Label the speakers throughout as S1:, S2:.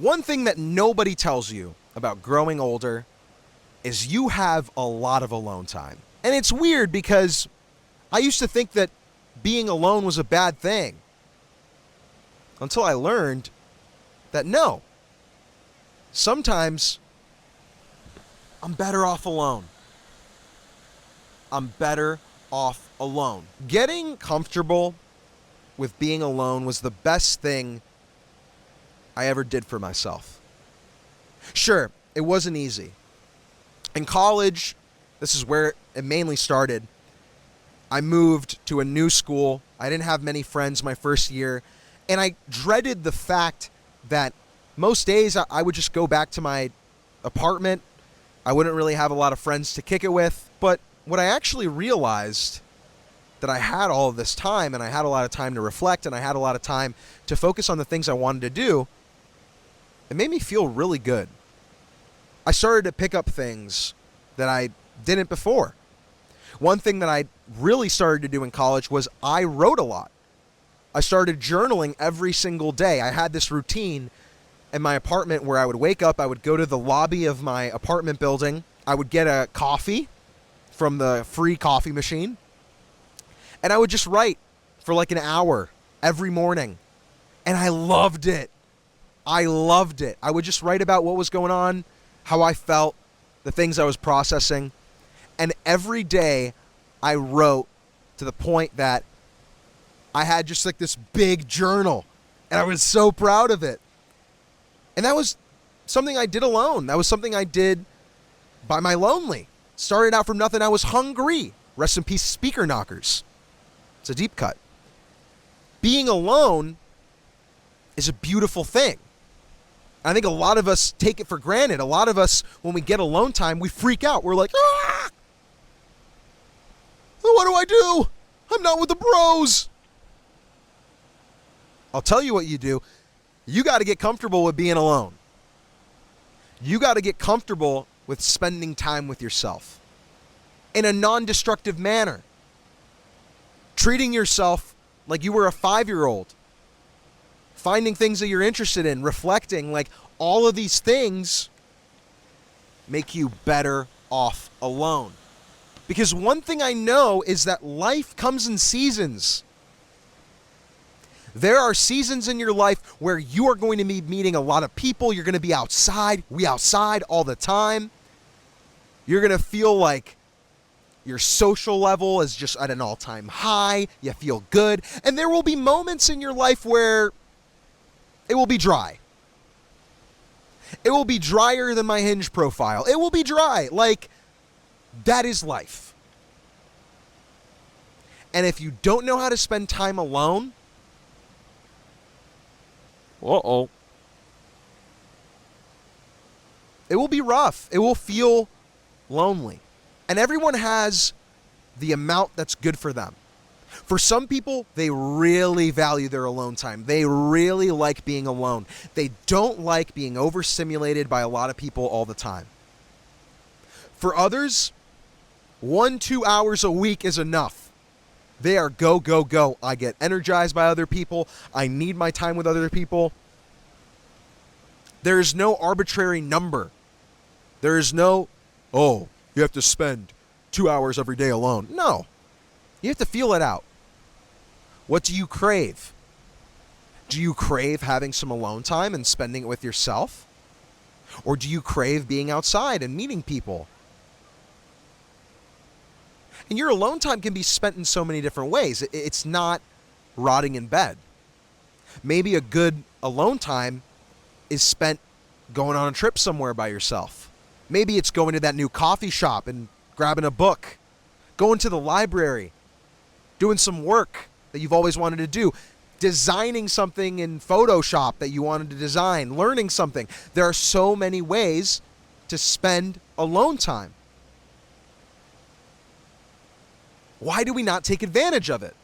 S1: One thing that nobody tells you about growing older is you have a lot of alone time. And it's weird because I used to think that being alone was a bad thing until I learned that no, sometimes I'm better off alone. I'm better off alone. Getting comfortable with being alone was the best thing I ever did for myself. Sure, it wasn't easy. In college, this is where it mainly started. I moved to a new school. I didn't have many friends my first year, and I dreaded the fact that most days I would just go back to my apartment. I wouldn't really have a lot of friends to kick it with, but what I actually realized that I had all of this time, and I had a lot of time to reflect, and I had a lot of time to focus on the things I wanted to do, it made me feel really good. I started to pick up things that I didn't before. One thing that I really started to do in college was I wrote a lot. I started journaling every single day. I had this routine in my apartment where I would wake up, I would go to the lobby of my apartment building, I would get a coffee from the free coffee machine, and I would just write for like an hour every morning. And I loved it. I loved it. I would just write about what was going on, how I felt, the things I was processing. And every day I wrote to the point that I had just like this big journal, and I was so proud of it. And that was something I did alone. That was something I did by my lonely. Started out from nothing. I was hungry. Rest in peace, speaker knockers. It's a deep cut. Being alone is a beautiful thing. I think a lot of us take it for granted. A lot of us, when we get alone time, we freak out. We're like, ah! What do I do? I'm not with the bros. I'll tell you what you do. You got to get comfortable with being alone. You got to get comfortable with spending time with yourself in a non-destructive manner. Treating yourself like you were a 5-year-old. Finding things that you're interested in, reflecting, like all of these things make you better off alone. Because one thing I know is that life comes in seasons. There are seasons in your life where you are going to be meeting a lot of people. You're going to be outside. We outside all the time. You're going to feel like your social level is just at an all-time high. You feel good. And there will be moments in your life where it will be dry. It will be drier than my Hinge profile. It will be dry. Like, that is life. And if you don't know how to spend time alone, it will be rough. It will feel lonely. And everyone has the amount that's good for them. For some people, they really value their alone time. They really like being alone. They don't like being overstimulated by a lot of people all the time. For others, 1-2 hours a week is enough. They are go, go, go. I get energized by other people. I need my time with other people. There is no arbitrary number. There is no, oh, you have to spend 2 hours every day alone. No. You have to feel it out. What do you crave? Do you crave having some alone time and spending it with yourself? Or do you crave being outside and meeting people? And your alone time can be spent in so many different ways. It's not rotting in bed. Maybe a good alone time is spent going on a trip somewhere by yourself. Maybe it's going to that new coffee shop and grabbing a book, going to the library, doing some work that you've always wanted to do, designing something in Photoshop that you wanted to design, learning something. There are so many ways to spend alone time. Why do we not take advantage of it?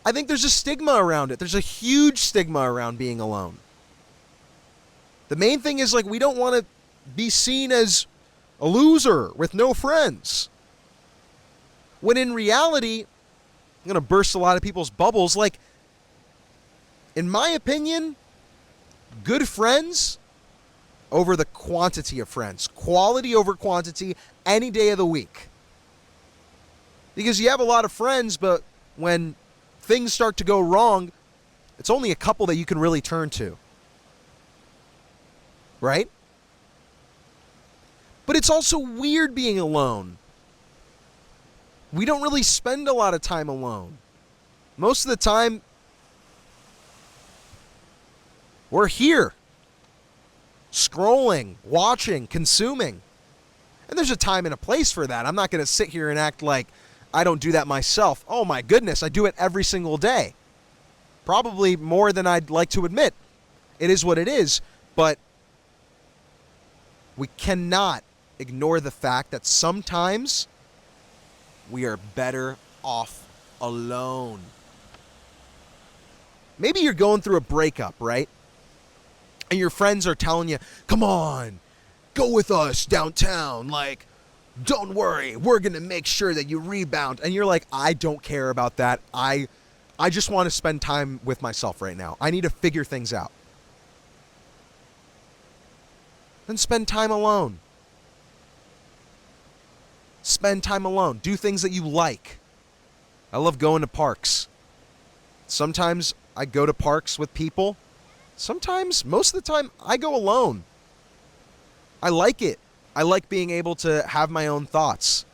S1: I think there's a stigma around it. There's a huge stigma around being alone. The main thing is, like, we don't want to be seen as a loser with no friends. When in reality, I'm going to burst a lot of people's bubbles. Like, in my opinion, Good friends over the quantity of friends. Quality over quantity any day of the week. Because you have a lot of friends, but when things start to go wrong, it's only a couple that you can really turn to. Right? But it's also weird being alone. We don't really spend a lot of time alone. Most of the time, we're here. Scrolling, watching, consuming. And there's a time and a place for that. I'm not going to sit here and act like I don't do that myself. Oh my goodness, I do it every single day. Probably more than I'd like to admit. It is what it is, but we cannot ignore the fact that sometimes we are better off alone. Maybe you're going through a breakup, right? And your friends are telling you, come on, go with us downtown. Like, don't worry, we're going to make sure that you rebound. And you're like, I don't care about that. I just want to spend time with myself right now. I need to figure things out. Then spend time alone. Spend time alone. Do things that you like. I love going to parks. Sometimes I go to parks with people. Sometimes, most of the time, I go alone. I like it. I like being able to have my own thoughts.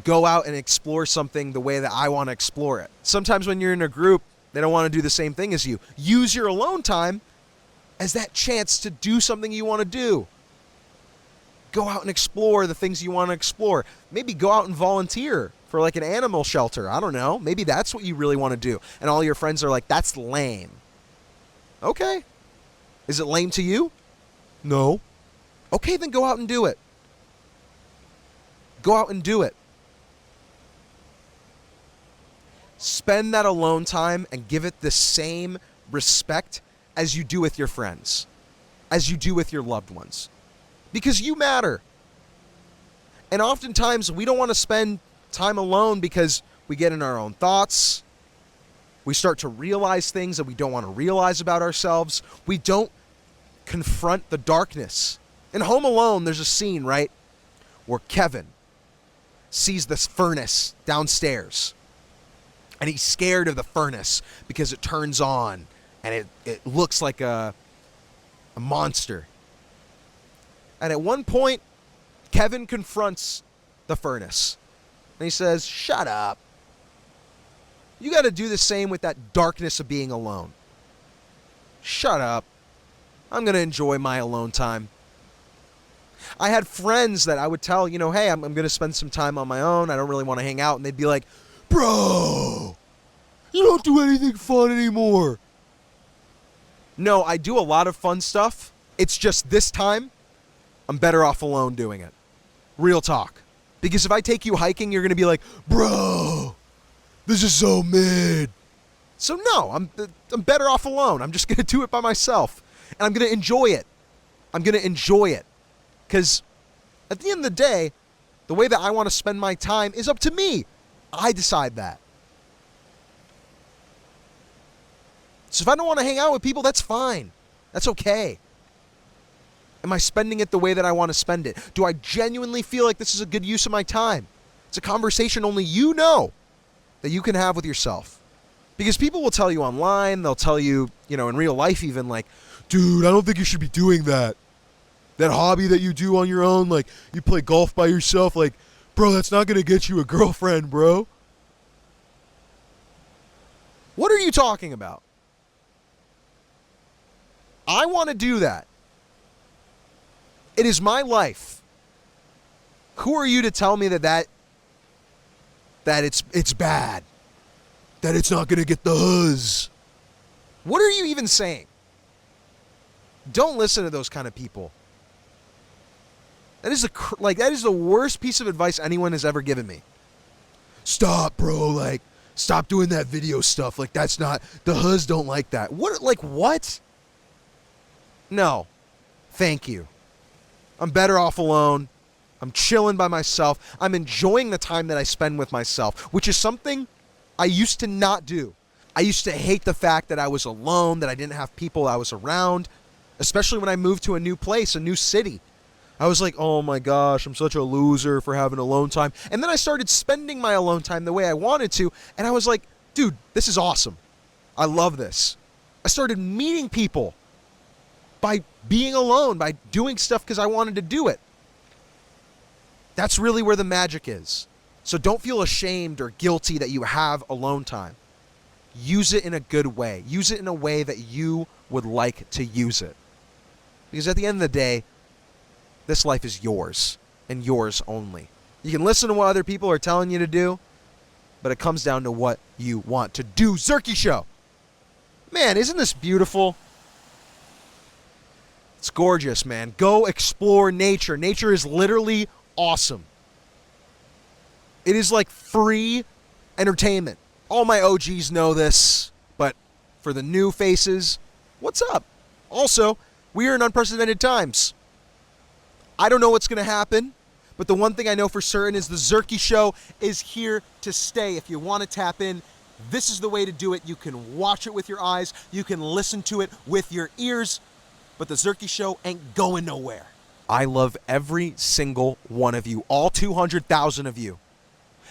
S1: Go out and explore something the way that I want to explore it. Sometimes when you're in a group, they don't want to do the same thing as you. Use your alone time as that chance to do something you want to do. Go out and explore the things you want to explore. Maybe go out and volunteer for like an animal shelter. I don't know. Maybe that's what you really want to do. And all your friends are like, that's lame. Okay. Is it lame to you? No. Okay, then go out and do it. Go out and do it. Spend that alone time and give it the same respect as you do with your friends, as you do with your loved ones. Because you matter. And oftentimes we don't want to spend time alone because we get in our own thoughts. We start to realize things that we don't want to realize about ourselves. We don't confront the darkness. In Home Alone, there's a scene, right, where Kevin sees this furnace downstairs. And he's scared of the furnace because it turns on and it looks like a monster. And at one point, Kevin confronts the furnace. And he says, shut up. You got to do the same with that darkness of being alone. Shut up. I'm going to enjoy my alone time. I had friends that I would tell, hey, I'm going to spend some time on my own. I don't really want to hang out. And they'd be like, bro, you don't do anything fun anymore. No, I do a lot of fun stuff. It's just this time, I'm better off alone doing it. Real talk. Because if I take you hiking, you're going to be like, bro, this is so mid. So no, I'm better off alone. I'm just going to do it by myself. And I'm going to enjoy it. I'm going to enjoy it. Because at the end of the day, the way that I want to spend my time is up to me. I decide that. So if I don't want to hang out with people, that's fine. That's okay. Am I spending it the way that I want to spend it? Do I genuinely feel like this is a good use of my time? It's a conversation only you know that you can have with yourself. Because people will tell you online, they'll tell you, in real life even, like, dude, I don't think you should be doing that. That hobby that you do on your own, like, you play golf by yourself, like, bro, that's not going to get you a girlfriend, bro. What are you talking about? I want to do that. It is my life. Who are you to tell me that it's bad? That it's not going to get the huzz? What are you even saying? Don't listen to those kind of people. That is the worst piece of advice anyone has ever given me. Stop, bro. Like, stop doing that video stuff. Like, that's not, the huzz don't like that. What? No. Thank you. I'm better off alone. I'm chilling by myself. I'm enjoying the time that I spend with myself, which is something I used to not do. I used to hate the fact that I was alone, that I didn't have people I was around. especially when I moved to a new place, a new city. I was like, oh my gosh, I'm such a loser for having alone time. And then I started spending my alone time the way I wanted to, and I was like, dude, this is awesome. I love this. I started meeting people by being alone, by doing stuff because I wanted to do it. That's really where the magic is. So don't feel ashamed or guilty that you have alone time. Use it in a good way. Use it in a way that you would like to use it. Because at the end of the day, this life is yours and yours only. You can listen to what other people are telling you to do, but it comes down to what you want to do. Zerky Show. Man, isn't this beautiful? It's gorgeous, man. Go explore nature. Nature is literally awesome. It is like free entertainment. All my OGs know this, but for the new faces, what's up? Also, we are in unprecedented times. I don't know what's going to happen, but the one thing I know for certain is the Zerky Show is here to stay. If you want to tap in, this is the way to do it. You can watch it with your eyes. You can listen to it with your ears, but the Zerky Show ain't going nowhere. I love every single one of you, all 200,000 of you.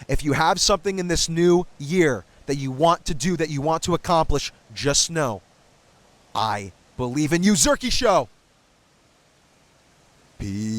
S1: If you have something in this new year that you want to do, that you want to accomplish, just know, I believe in you. Zerky Show. Peace.